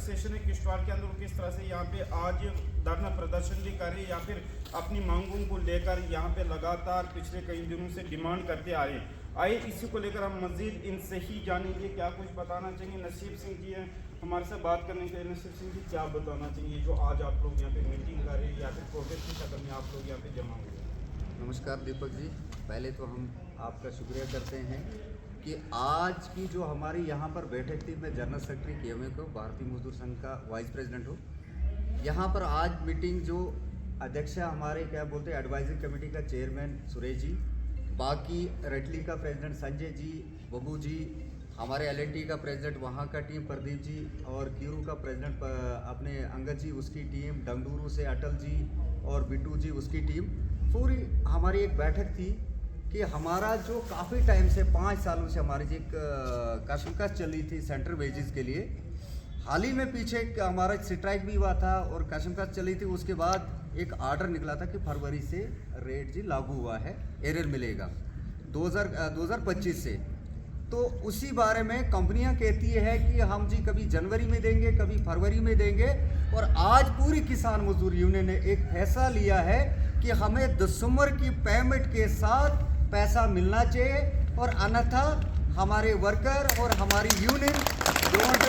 Station है किश्तवाड़ के अंदर, वो किस तरह से यहाँ पे आज धरना प्रदर्शन भी कर रहे हैं या फिर अपनी मांगों को लेकर यहाँ पे लगातार पिछले कई दिनों से डिमांड करते आ रहे हैं। आइए इसी को लेकर हम मज़ीद इनसे ही जानेंगे क्या कुछ बताना चाहिए। नसीब सिंह जी हैं हमारे साथ बात करने के लिए। नसीब सिंह जी, क्या बताना चाहिए जो आज आप लोग यहाँ पे मीटिंग कर रहे हैं या फिर प्रोटेस्ट की शक्ल में आप लोग यहाँ पे जमा हुए हैं? नमस्कार दीपक जी, पहले तो हम आपका शुक्रिया करते हैं कि आज की जो हमारी यहाँ पर बैठक थी, मैं जनरल सेक्रेटरी KMA को भारतीय मजदूर संघ का वाइस प्रेसिडेंट हूँ। यहाँ पर आज मीटिंग जो अध्यक्ष हमारे क्या बोलते हैं एडवाइजरी कमेटी का चेयरमैन सुरेश जी, बाकी रेटली का प्रेसिडेंट संजय जी, बबू जी, हमारे LNT का प्रेसिडेंट वहाँ का टीम प्रदीप जी, और कीरू का प्रेसिडेंट अपने अंगद जी उसकी टीम, डंगडूरू से अटल जी और बिट्टू जी उसकी टीम, पूरी हमारी एक बैठक थी कि हमारा जो काफ़ी टाइम से 5 सालों से हमारी जो एक कशमकश चली थी सेंट्रल वेजेस के लिए, हाल ही में पीछे हमारा स्ट्राइक भी हुआ था और कशमकश चली थी। उसके बाद एक आर्डर निकला था कि फरवरी से रेट जी लागू हुआ है, एरर मिलेगा 2025 से। तो उसी बारे में कंपनियां कहती है कि हम जी कभी जनवरी में देंगे, कभी फरवरी में देंगे, और आज पूरी किसान मजदूर यूनियन ने एक फैसला लिया है कि हमें दिसंबर की पेमेंट के साथ पैसा मिलना चाहिए, और अन्यथा हमारे वर्कर और हमारी यूनियन दोनों की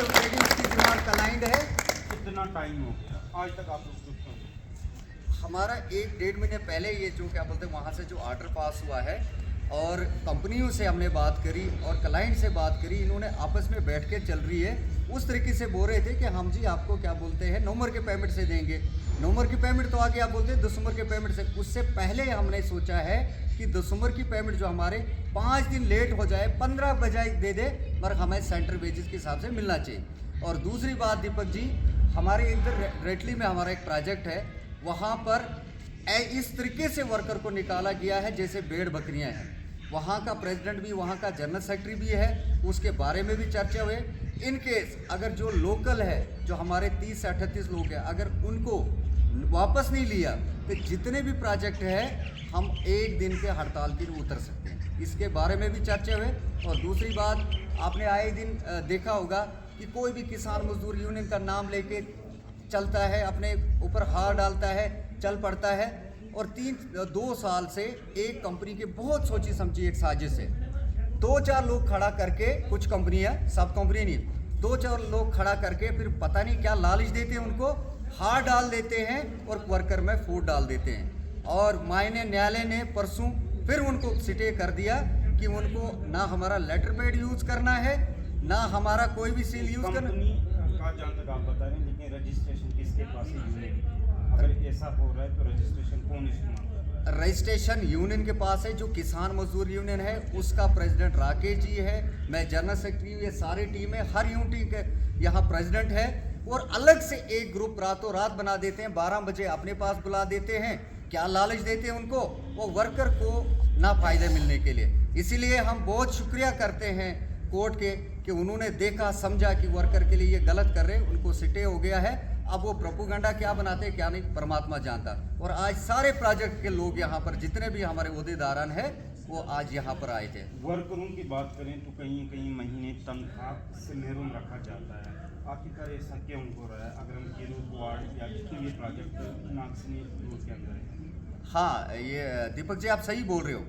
डिमांड क्लाइंट है। कितना टाइम हो गया आज तक आप लोग चुप क्यों? हमारा 1-1.5 महीने पहले ये जो क्या बोलते हैं वहाँ से जो आर्डर पास हुआ है, और कंपनियों से हमने बात करी और क्लाइंट से बात करी, इन्होंने आपस में बैठ के चल रही है, उस तरीके से बोल रहे थे कि हम जी आपको क्या बोलते हैं नवंबर के पेमेंट से देंगे। नवंबर की पेमेंट तो आगे आप बोलते हैं दिसंबर के पेमेंट से। उससे पहले हमने सोचा है कि दिसंबर की पेमेंट जो हमारे 5 दिन लेट हो जाए, 15 बजाय दे दे, पर हमें सेंट्रल वेजेस के हिसाब से मिलना चाहिए। और दूसरी बात दीपक जी, हमारे इधर रेटली में हमारा एक प्रोजेक्ट है, वहाँ पर इस तरीके से वर्कर को निकाला गया है जैसे भेड़ बकरियाँ हैं। वहाँ का प्रेसिडेंट भी, वहाँ का जनरल सेक्रेटरी भी है, उसके बारे में भी चर्चा हुए। इन केस अगर जो लोकल है, जो हमारे 30 से 38 लोग हैं, अगर उनको वापस नहीं लिया तो जितने भी प्रोजेक्ट है हम 1 दिन के हड़ताल के लिए उतर सकते हैं, इसके बारे में भी चर्चा हुए। और दूसरी बात, आपने आए दिन देखा होगा कि कोई भी किसान मजदूर यूनियन का नाम लेके चलता है, अपने ऊपर हार डालता है, चल पड़ता है, और 2 साल से एक कंपनी की बहुत सोची समझी एक साजिश है। 2-4 लोग खड़ा करके, कुछ कंपनियां, सब कंपनी नहीं, 2-4 लोग खड़ा करके फिर पता नहीं क्या लालच देते हैं, उनको हार डाल देते हैं और वर्कर में फूट डाल देते हैं। और मायने न्यायालय ने परसों फिर उनको स्टे कर दिया कि उनको ना हमारा लेटर पैड यूज करना है, ना हमारा कोई भी सील यूज करना। कंपनी का जहाँ तक आप बता रहे हैं, लेकिन रजिस्ट्रेशन किसके पास है यूनियन? अगर ऐसा हो रहा है तो रजिस्ट्रेशन कौन इस्तेमाल कर रहा है? रजिस्ट्रेशन यूनियन के पास है, जो किसान मजदूर यूनियन है उसका प्रेसिडेंट राकेश जी है, मैं जनरल सेक्रेटरी हूँ, ये सारी टीम है, हर यूनिट के यहाँ प्रेसिडेंट है। और अलग से एक ग्रुप रातों रात बना देते हैं, 12 बजे अपने पास बुला देते हैं, क्या लालच देते हैं उनको, वो वर्कर को ना फायदे मिलने के लिए। इसीलिए हम बहुत शुक्रिया करते हैं कोर्ट के कि उन्होंने देखा समझा कि वर्कर के लिए ये गलत कर रहे हैं, उनको सिटे हो गया है। अब वो प्रोपोगंडा क्या बनाते हैं क्या नहीं, परमात्मा जानता। और आज सारे प्रोजेक्ट के लोग यहाँ पर जितने भी हमारे ओहदेदारान हैं वो आज यहाँ पर आए थे। वर्करों की बात करें तो कहीं कहीं महीने तनख्वाह से महरूम रखा जाता है, आखिरकार ऐसा क्यों हो रहा है? अगर हम किश्तवाड़ या जितने भी प्रोजेक्ट नागसनी रोड के अंदर है। हाँ, ये दीपक जी आप सही बोल रहे हो,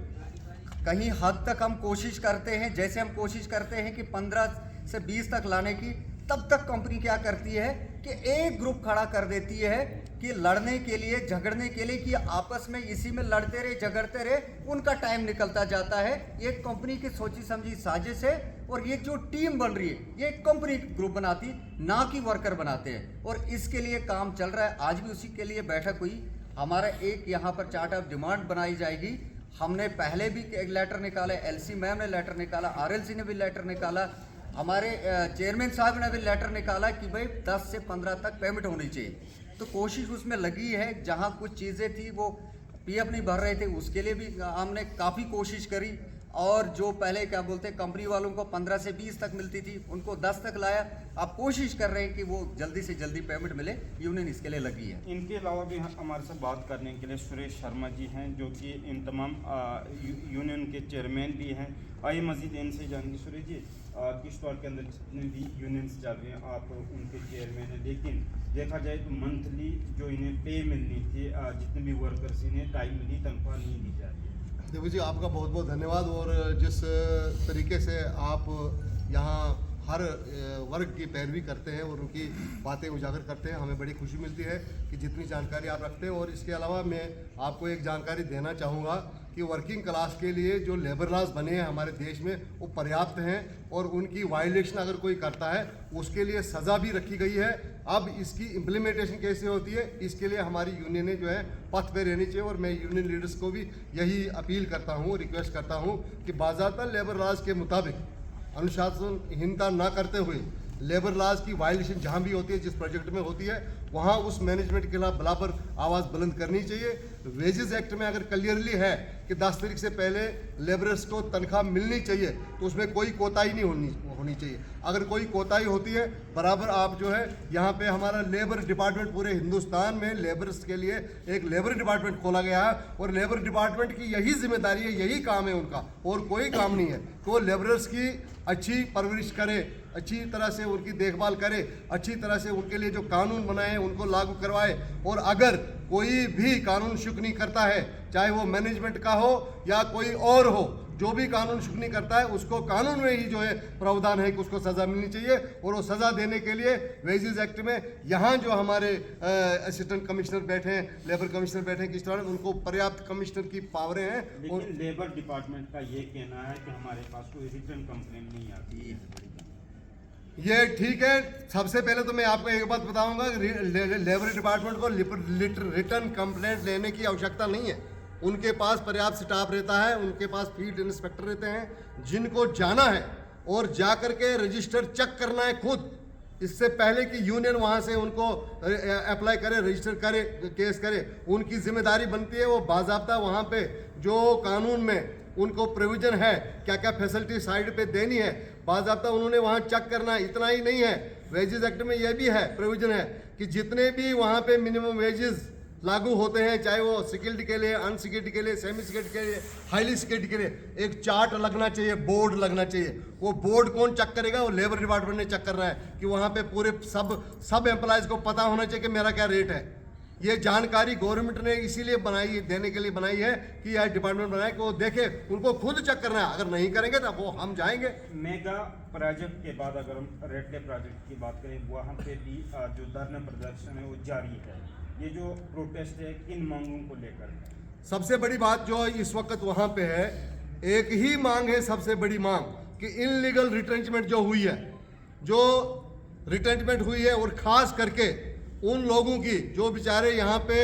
कहीं हद तक हम कोशिश करते हैं, जैसे हम कोशिश करते हैं कि 15 से 20 तक लाने की, तब तक कंपनी क्या करती है कि एक ग्रुप खड़ा कर देती है कि लड़ने के लिए, झगड़ने के लिए, कि आपस में इसी में लड़ते रहे, झगड़ते रहे, उनका टाइम निकलता जाता है। ये कंपनी की सोची समझी साजिश है, और ये जो टीम बन रही है ये कंपनी ग्रुप बनाती, ना कि वर्कर बनाते हैं, और इसके लिए काम चल रहा है। आज भी उसी के लिए बैठक हुई। हमारा एक यहाँ पर चार्ट ऑफ डिमांड बनाई जाएगी। हमने पहले भी एक लेटर निकाला, LC मैम ने लेटर निकाला, RLC ने भी लेटर निकाला, हमारे चेयरमैन साहब ने भी लेटर निकाला कि भाई 10 से 15 तक पेमेंट होनी चाहिए। तो कोशिश उसमें लगी है, जहां कुछ चीज़ें थी वो PF नहीं भर रहे थे, उसके लिए भी हमने काफ़ी कोशिश करी। और जो पहले क्या बोलते हैं कंपनी वालों को 15 से 20 तक मिलती थी, उनको 10 तक लाया। अब कोशिश कर रहे हैं कि वो जल्दी से जल्दी पेमेंट मिले, यूनियन इसके लिए लगी है। इनके अलावा भी हमारे साथ बात करने के लिए सुरेश शर्मा जी हैं, जो कि इन तमाम यूनियन के चेयरमैन भी हैं। आइए मज़ीद इनसे जानेंगे। सुरेश जी, किश्तवाड़ के अंदर जितने भी यूनियंस चल रहे हैं आप उनके चेयरमैन हैं, लेकिन देखा जाए तो मंथली जो इन्हें पे मिलनी थी जितने भी वर्कर्स इन्हें टाइमली तनख्वाह नहीं दी जा रही है। देखो जी, आपका बहुत बहुत धन्यवाद। और जिस तरीके से आप यहाँ हर वर्ग की पैरवी करते हैं और उनकी बातें उजागर करते हैं, हमें बड़ी खुशी मिलती है कि जितनी जानकारी आप रखते हैं। और इसके अलावा मैं आपको एक जानकारी देना चाहूँगा कि वर्किंग क्लास के लिए जो लेबर लॉज बने हैं हमारे देश में वो पर्याप्त हैं और उनकी वायलेशन अगर कोई करता है उसके लिए सज़ा भी रखी गई है। अब इसकी इम्प्लीमेंटेशन कैसे होती है, इसके लिए हमारी यूनियनें जो है पथ पे रहनी चाहिए। और मैं यूनियन लीडर्स को भी यही अपील करता हूँ, रिक्वेस्ट करता हूँ कि बाज़ाब्ता लेबर लॉज के मुताबिक अनुशासनहीनता ना करते हुए लेबर लॉज की वायलेशन जहाँ भी होती है, जिस प्रोजेक्ट में होती है, वहाँ उस मैनेजमेंट के खिलाफ बराबर आवाज़ बुलंद करनी चाहिए। वेजेस एक्ट में अगर क्लियरली है कि 10 तारीख से पहले लेबरर्स को तनख्वाह मिलनी चाहिए तो उसमें कोई कोताही नहीं होनी चाहिए। अगर कोई कोताही होती है बराबर आप जो है यहाँ पे हमारा लेबर डिपार्टमेंट पूरे हिंदुस्तान में लेबर्स के लिए एक लेबर डिपार्टमेंट खोला गया है और लेबर डिपार्टमेंट की यही जिम्मेदारी है, यही काम है उनका और कोई काम नहीं है कि वो लेबरर्स की अच्छी परवरिश करे, अच्छी तरह से उनकी देखभाल करे, अच्छी तरह से उनके लिए जो कानून बनाए हैं उनको लागू करवाए। और अगर कोई भी कानून शुक्र नहीं करता है, चाहे वो मैनेजमेंट का हो या कोई और हो, जो भी कानून शुक्र नहीं करता है उसको कानून में ही जो है प्रावधान है कि उसको सज़ा मिलनी चाहिए। और वो सज़ा देने के लिए वेजेस एक्ट में यहाँ जो हमारे असिस्टेंट कमिश्नर बैठे हैं, लेबर कमिश्नर बैठे हैं किश्तवाड़, उनको पर्याप्त कमिश्नर की पावरें हैं। और लेबर डिपार्टमेंट का ये कहना है कि हमारे पास कोई रिटर्न कंप्लेंट नहीं आती है। ये ठीक है। सबसे पहले तो मैं आपको एक बात बताऊंगा, लेबर डिपार्टमेंट को रिटर्न कंप्लेंट लेने की आवश्यकता नहीं है। उनके पास पर्याप्त स्टाफ रहता है, उनके पास फील्ड इंस्पेक्टर रहते हैं जिनको जाना है और जा कर के रजिस्टर चेक करना है खुद, इससे पहले कि यूनियन वहाँ से उनको अप्लाई करे, रजिस्टर करे, केस करे। उनकी जिम्मेदारी बनती है वो बाज़ाब्ता वहाँ पे जो कानून में उनको प्रोविजन है क्या क्या फैसिलिटी साइड पे देनी है, बाज़ाब्ता उन्होंने वहाँ चेक करना है। इतना ही नहीं है, वेजेस एक्ट में यह भी है, प्रोविजन है कि जितने भी वहाँ पे मिनिमम वेजेस लागू होते हैं, चाहे वो स्किल्ड के लिए, अनस्किल्ड के लिए, सेमी स्किल्ड के लिए, हाईली स्किल्ड के लिए, एक चार्ट लगना चाहिए, बोर्ड लगना चाहिए। वो बोर्ड कौन चेक करेगा? वो लेबर डिपार्टमेंट ने चेक करना है कि वहाँ पे पूरे सब एम्प्लॉयज़ को पता होना चाहिए कि मेरा क्या रेट है। ये जानकारी गवर्नमेंट ने इसीलिए बनाई, देने के लिए बनाई है कि यह डिपार्टमेंट बनाए कि वो देखे, उनको खुद चेक करना है। अगर नहीं करेंगे तो वो हम जाएंगे। मेगा प्रोजेक्ट के बाद अगर हम रेड टेप प्रोजेक्ट की बात करें, वहाँ पे भी जो धरना प्रदर्शन है वो जारी है। ये जो प्रोटेस्ट है किन मांगों को लेकर? सबसे बड़ी बात जो इस वक्त वहाँ पे है, एक ही मांग है, सबसे बड़ी मांग कि इनलीगल रिट्रेंचमेंट जो हुई है, जो रिट्रेंचमेंट हुई है और ख़ास करके उन लोगों की जो बेचारे यहाँ पे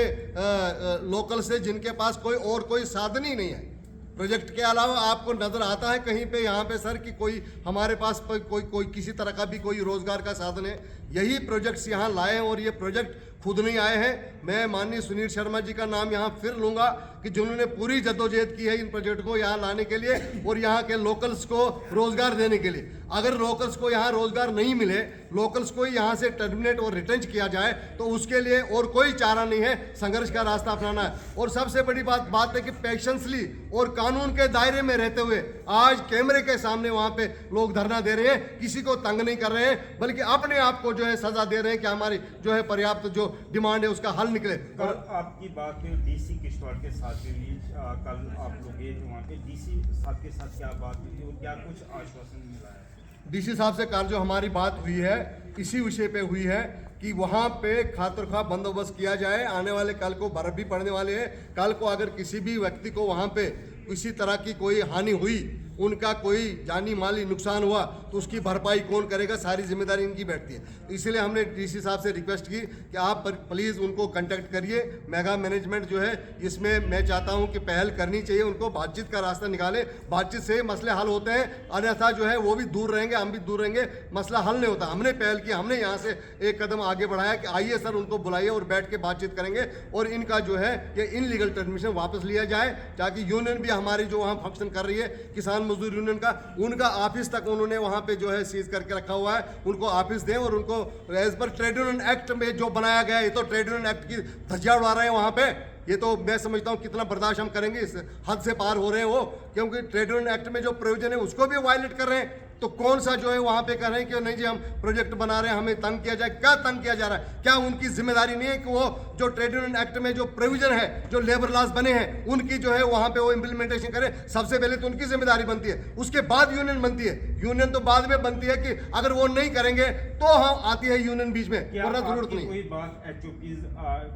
लोकल से जिनके पास कोई साधन ही नहीं है। प्रोजेक्ट के अलावा आपको नज़र आता है कहीं पे यहाँ पे सर कि कोई हमारे पास कोई किसी तरह का भी कोई रोज़गार का साधन है? यही प्रोजेक्ट्स यहाँ लाए हैं और ये प्रोजेक्ट खुद नहीं आए हैं। मैं माननीय सुनील शर्मा जी का नाम यहाँ फिर लूँगा कि जिन्होंने पूरी जद्दोजहद की है इन प्रोजेक्ट को यहाँ लाने के लिए और यहाँ के लोकल्स को रोज़गार देने के लिए। अगर लोकल्स को यहाँ रोज़गार नहीं मिले, लोकल्स को यहाँ से टर्मिनेट और रिटेंच किया जाए तो उसके लिए और कोई चारा नहीं है, संघर्ष का रास्ता अपनाना है। और सबसे बड़ी बात है कि पेशेंसली और कानून के दायरे में रहते हुए आज कैमरे के सामने वहाँ पे लोग धरना दे रहे हैं, किसी को तंग नहीं कर रहे हैं, बल्कि अपने आप को जो है सजा दे रहे हैं कि हमारी जो है पर्याप्त जो डिमांड है उसका हल निकले। कल आपकी बात हुई डीसी किश्तवाड़ के साथ भी हुई, कल आप लोग गए थे वहाँ पे, डीसी साहब के साथ क्या बात हुई और क्या कुछ आश्वासन मिला है? डीसी साहब से कल जो हमारी बात हुई है इसी विषय पे हुई है कि वहाँ पे खातिरख्वाह बंदोबस्त किया जाए। आने वाले कल को बर्फ भी पड़ने वाले हैं, कल को अगर किसी भी व्यक्ति को वहाँ पे किसी तरह की कोई हानि हुई, उनका कोई जानी माली नुकसान हुआ तो उसकी भरपाई कौन करेगा? सारी जिम्मेदारी इनकी बैठती है। तो इसलिए हमने डीसी साहब से रिक्वेस्ट की कि आप प्लीज़ उनको कांटेक्ट करिए। मेगा मैनेजमेंट जो है इसमें मैं चाहता हूं कि पहल करनी चाहिए, उनको बातचीत का रास्ता निकाले, बातचीत से मसले हल होते हैं, अन्यथा जो है वो भी दूर रहेंगे, हम भी दूर रहेंगे, मसला हल नहीं होता। हमने पहल की, हमने यहाँ से एक कदम आगे बढ़ाया कि आइए सर उनको बुलाइए और बैठ के बातचीत करेंगे और इनका जो है ये इनलीगल टर्मिनेशन वापस लिया जाए, ताकि यूनियन भी हमारी जो वहाँ फंक्शन कर रही है किसान मजदूर यूनियन का, उनका ऑफिस तक उन्होंने वहाँ पे जो है सीज करके रखा हुआ है, उनको ऑफिस दें और उनको as per trade union act में जो बनाया गया है, ये तो ट्रेड यूनियन एक्ट की धज्जियां उड़ा रहे हैं वहाँ पे। ये तो मैं समझता हूँ कितना बर्दाश्त हम करेंगे, इस हद से पार हो रहे हैं वो, क्योंकि ट्रेड यूनियन एक्ट में जो प्रोविजन है उसको भी वायलेट कर रहे हैं। तो कौन सा जो है वहां पे कह रहे हैं कि नहीं जी हम प्रोजेक्ट बना रहे हैं, हमें तंग किया जाए। क्या तंग किया जा रहा है? क्या उनकी जिम्मेदारी नहीं है कि वो जो ट्रेड यूनियन एक्ट में जो प्रोविजन है, जो लेबर लॉज बने हैं, उनकी जो है वहां पे वो इम्प्लीमेंटेशन करें? सबसे पहले तो उनकी जिम्मेदारी बनती है, उसके बाद यूनियन बनती है। यूनियन तो बाद में बनती है कि अगर वो नहीं करेंगे तो हम आती है यूनियन बीच में, वरना जरूरत नहीं। कोई बात HOPs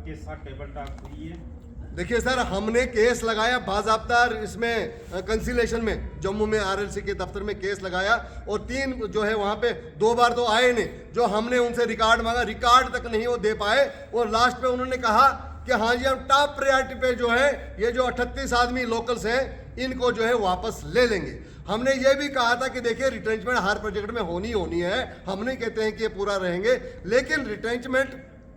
के साथ टेबल टॉक हुई है? देखिए सर, हमने केस लगाया बाज़ाब्ता इसमें कंसिलेशन में, जम्मू में RLC के दफ्तर में केस लगाया, और 3 जो है वहाँ पे 2 बार तो आए नहीं। जो हमने उनसे रिकॉर्ड मांगा, रिकॉर्ड तक नहीं वो दे पाए, और लास्ट पे उन्होंने कहा कि हाँ जी हम टॉप प्रायोरिटी पे जो है ये जो 38 आदमी लोकल्स हैं इनको जो है वापस ले लेंगे। हमने ये भी कहा था कि देखिए रिट्रेंचमेंट हर प्रोजेक्ट में होनी है, हम नहीं कहते हैं कि ये पूरा रहेंगे, लेकिन रिट्रेंचमेंट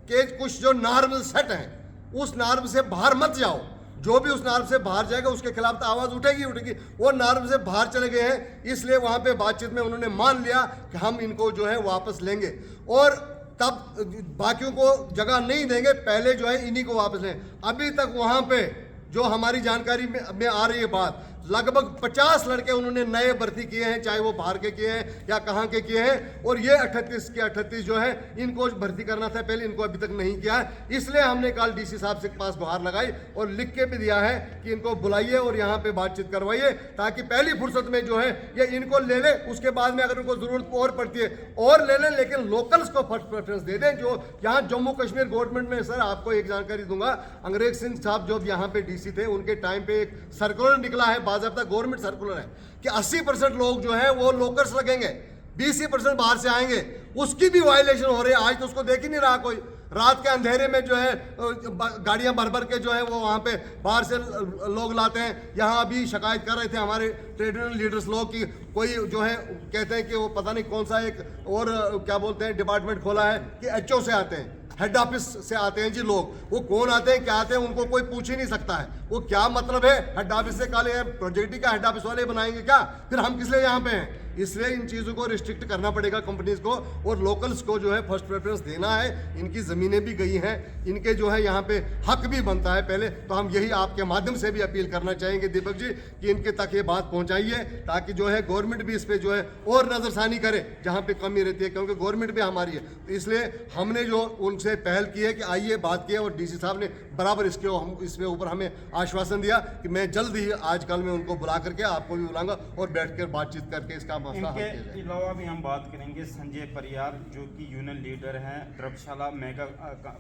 के कुछ जो नॉर्मल सेट हैं उस नार्म से बाहर मत जाओ। जो भी उस नार्म से बाहर जाएगा उसके खिलाफ तो आवाज उठेगी। वो नार्म से बाहर चले गए हैं, इसलिए वहां पे बातचीत में उन्होंने मान लिया कि हम इनको जो है वापस लेंगे, और तब बाकियों को जगह नहीं देंगे, पहले जो है इन्हीं को वापस लें। अभी तक वहां पे जो हमारी जानकारी में आ रही है बात, लगभग 50 लड़के उन्होंने नए भर्ती किए हैं, चाहे वो बाहर के किए हैं या कहाँ के किए हैं, और ये 38 के 38 जो है इनको भर्ती करना था पहले, इनको अभी तक नहीं किया है। इसलिए हमने कल DC साहब से पास गुहार लगाई और लिख के भी दिया है कि इनको बुलाइए और यहाँ पे बातचीत करवाइए, ताकि पहली फुर्सत में जो है ये इनको ले ले, उसके बाद में अगर उनको जरूरत और पड़ती है और ले लें, लेकिन लोकल्स को फर्स्ट प्रेफरेंस दे दें। जो यहाँ जम्मू कश्मीर गवर्नमेंट में, सर आपको एक जानकारी दूंगा, अंग्रेज सिंह साहब जो यहाँ पे DC थे, उनके टाइम पे एक सर्कुलर निकला है, बाज़ाब्ता गवर्नमेंट सर्कुलर है कि 80% लोग जो है वो लोकल्स लगेंगे, 20% बाहर से आएंगे। उसकी भी वायलेशन हो रही है, आज तो उसको देख ही नहीं रहा कोई। रात के अंधेरे में जो है गाड़ियां भर भर के जो है वो वहाँ पे बाहर से लोग लाते हैं। यहाँ अभी शिकायत कर रहे थे हमारे ट्रेड यूनियन लीडर्स लोग कि कोई जो है कहते हैं कि वो पता नहीं कौन सा एक और क्या बोलते हैं डिपार्टमेंट खोला है कि HO से आते हैं, हेड ऑफिस से आते हैं जी लोग। वो कौन आते हैं, क्या आते हैं, उनको कोई पूछ ही नहीं सकता है। वो क्या मतलब है हेड ऑफिस से? काले प्रोजेक्ट का हेड ऑफिस वाले बनाएंगे क्या? फिर हम किस लिए यहाँ पे हैं? इसलिए इन चीज़ों को रिस्ट्रिक्ट करना पड़ेगा कंपनीज को, और लोकल्स को जो है फर्स्ट प्रेफरेंस देना है। इनकी ज़मीनें भी गई हैं, इनके जो है यहाँ पे हक भी बनता है पहले। तो हम यही आपके माध्यम से भी अपील करना चाहेंगे दीपक जी कि इनके तक ये बात पहुँचाइए, ताकि जो है गवर्नमेंट भी इस पर जो है और नज़रसानी करे जहाँ पे कमी रहती है, क्योंकि गवर्नमेंट भी हमारी है। तो इसलिए हमने जो उनसे पहल की है कि आइए बात किया, और DC साहब ने बराबर इसके ऊपर हमें आश्वासन दिया कि मैं जल्द ही आज कल में उनको बुला करके आपको भी बुलाऊंगा और बैठ कर बातचीत करके इसका मसला हल किया जाए। इनके अलावा भी हम बात करेंगे संजय परियार, जो कि यूनियन लीडर हैं ड्रबशाला मेगा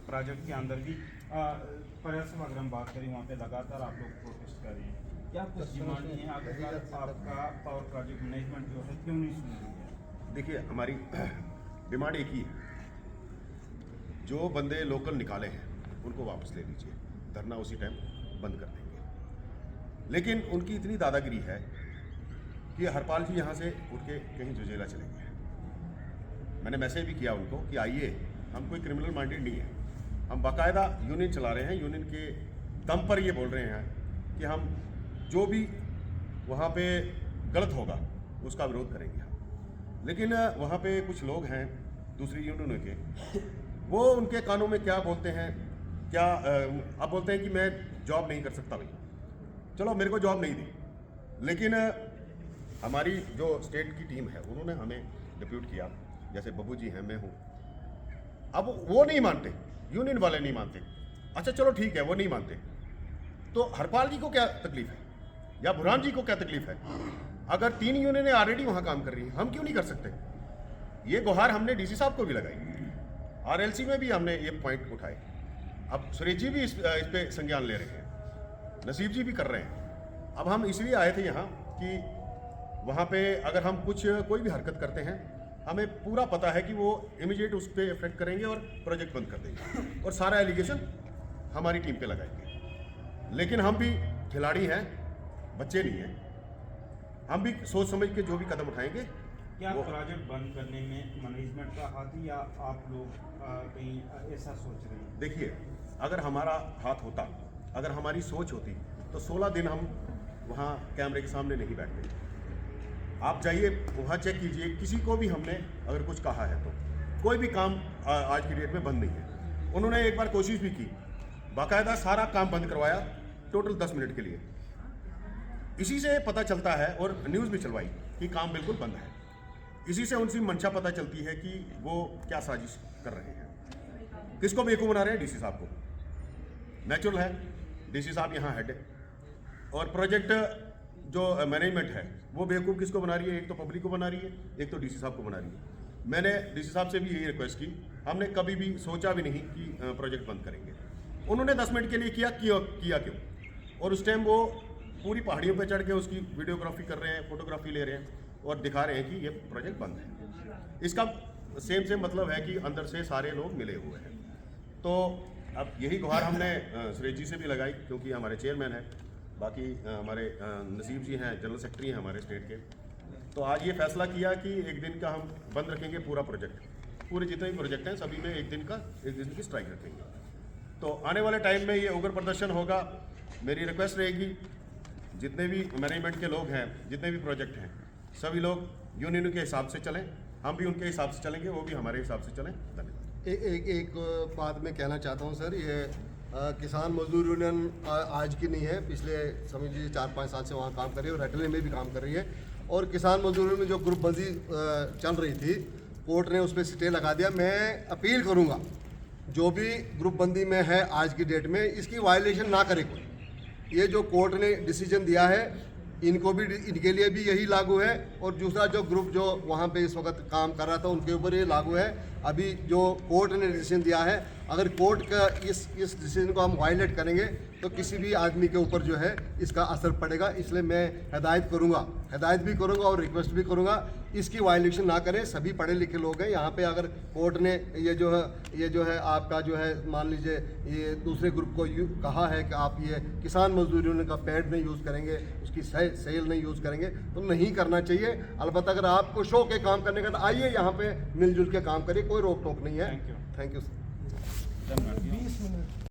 प्रोजेक्ट के अंदर भी प्रयास। अगर हम बात करें वहाँ पे लगातार आप लोग प्रोटेस्ट कर रहे हैं, क्या कुछ डिमांड नहीं है? आखिरकार आपका पावर प्रोजेक्ट मैनेजमेंट जो है क्यों नहीं सुन रही है? देखिए, हमारी डिमांड एक ही है, जो बंदे लोकल निकाले हैं उनको वापस ले लीजिए, धरना उसी टाइम बंद कर देंगे। लेकिन उनकी इतनी दादागिरी है कि हरपाल जी यहाँ से उठ के कहीं जुजेला चले गए। मैंने मैसेज भी किया उनको कि आइए, हम कोई क्रिमिनल माइंडेड नहीं है, हम बाकायदा यूनियन चला रहे हैं, यूनियन के दम पर ये बोल रहे हैं कि हम जो भी वहाँ पे गलत होगा उसका विरोध करेंगे हम। लेकिन वहाँ पे कुछ लोग हैं दूसरी यूनियनों के, वो उनके कानों में क्या बोलते हैं, क्या अब बोलते हैं कि मैं जॉब नहीं कर सकता। भाई चलो, मेरे को जॉब नहीं दी, लेकिन हमारी जो स्टेट की टीम है उन्होंने हमें डिप्यूट किया, जैसे बब्बू जी हैं, मैं हूँ। अब वो नहीं मानते, यूनियन वाले नहीं मानते। अच्छा चलो ठीक है, वो नहीं मानते, तो हरपाल जी को क्या तकलीफ है या बुरहान जी को क्या तकलीफ है? अगर 3 यूनियनें ऑलरेडी वहाँ काम कर रही हैं, हम क्यों नहीं कर सकते? ये गुहार हमने DC साहब को भी लगाई, RLC में भी हमने ये पॉइंट उठाए। अब सुरेश जी भी इस पे संज्ञान ले रहे हैं, नसीब जी भी कर रहे हैं। अब हम इसलिए आए थे यहाँ कि वहाँ पे अगर हम कोई भी हरकत करते हैं, हमें पूरा पता है कि वो इमीडिएट उस पर इफेक्ट करेंगे और प्रोजेक्ट बंद कर देंगे और सारा एलिगेशन हमारी टीम पे लगाएंगे। लेकिन हम भी खिलाड़ी हैं, बच्चे नहीं हैं, हम भी सोच समझ के जो भी कदम उठाएंगे। क्या प्रोजेक्ट बंद करने में मैनेजमेंट का हाथ है या आप लोग कहीं ऐसा सोच रहे हैं? देखिए, अगर हमारा हाथ होता, अगर हमारी सोच होती, तो 16 दिन हम वहाँ कैमरे के सामने नहीं बैठते। आप जाइए वहाँ चेक कीजिए, किसी को भी हमने अगर कुछ कहा है तो कोई भी काम आज की डेट में बंद नहीं है। उन्होंने एक बार कोशिश भी की, बाकायदा सारा काम बंद करवाया टोटल 10 मिनट के लिए। इसी से पता चलता है और न्यूज़ भी चलवाई कि काम बिल्कुल बंद है। इसी से उनकी मंशा पता चलती है कि वो क्या साजिश कर रहे हैं। किसको बेवकूफ़ बना रहे हैं? डीसी साहब को। नेचुरल है, डीसी साहब यहाँ हेड है, और प्रोजेक्ट जो मैनेजमेंट है वो बेवकूफ़ किसको बना रही है? एक तो पब्लिक को बना रही है, एक तो डीसी साहब को बना रही है। मैंने डीसी साहब से भी यही रिक्वेस्ट की, हमने कभी भी सोचा भी नहीं कि प्रोजेक्ट बंद करेंगे। उन्होंने 10 मिनट के लिए किया क्यों? और उस टाइम वो पूरी पहाड़ियों पे चढ़ के उसकी वीडियोग्राफी कर रहे हैं, फोटोग्राफी ले रहे हैं और दिखा रहे हैं कि ये प्रोजेक्ट बंद है। इसका सेम मतलब है कि अंदर से सारे लोग मिले हुए हैं। तो अब यही गुहार हमने सुरेश जी से भी लगाई, क्योंकि हमारे चेयरमैन हैं, बाकी हमारे नसीब जी हैं, जनरल सेक्रेटरी हैं हमारे स्टेट के। तो आज ये फैसला किया कि एक दिन का हम बंद रखेंगे पूरा प्रोजेक्ट, पूरे जितने भी प्रोजेक्ट हैं सभी में एक दिन की स्ट्राइक रखेंगे। तो आने वाले टाइम में ये उग्र प्रदर्शन होगा। मेरी रिक्वेस्ट रहेगी, जितने भी मैनेजमेंट के लोग हैं, जितने भी प्रोजेक्ट हैं, सभी लोग यूनियन के हिसाब से चलें, हम भी उनके हिसाब से चलेंगे, वो भी हमारे हिसाब से चलें। धन्यवाद। एक बात मैं कहना चाहता हूँ सर, ये किसान मजदूर यूनियन आज की नहीं है, पिछले समझ लीजिए 4-5 साल से वहाँ काम कर रही है और रटले में भी काम कर रही है। और किसान मजदूर में जो ग्रुपबंदी चल रही थी, कोर्ट ने उस पर स्टे लगा दिया। मैं अपील करूँगा, जो भी ग्रुपबंदी में है आज की डेट में, इसकी वायलेशन ना करे कोई। ये जो कोर्ट ने डिसीजन दिया है, इनको भी, इनके लिए भी यही लागू है, और दूसरा जो ग्रुप जो वहाँ पे इस वक्त काम कर रहा था उनके ऊपर ये लागू है। अभी जो कोर्ट ने डिसीजन दिया है, अगर कोर्ट का इस डिसीजन को हम वायलेट करेंगे तो किसी भी आदमी के ऊपर जो है इसका असर पड़ेगा। इसलिए मैं हिदायत भी करूँगा और रिक्वेस्ट भी करूँगा, इसकी वायलेशन ना करें। सभी पढ़े लिखे लोग हैं यहाँ पे। अगर कोर्ट ने ये जो है आपका जो है, मान लीजिए ये दूसरे ग्रुप को कहा है कि आप ये किसान मजदूर यूनियन का पैड नहीं यूज़ करेंगे, उसकी सेल नहीं यूज़ करेंगे, तो नहीं करना चाहिए। अलबत्ता अगर आपको शौक है काम करने का तो आइए यहाँ पे मिलजुल के काम करिए, कोई रोक टोक नहीं है। Thank you. Thank you sir. धन्यवाद। 20 मिनट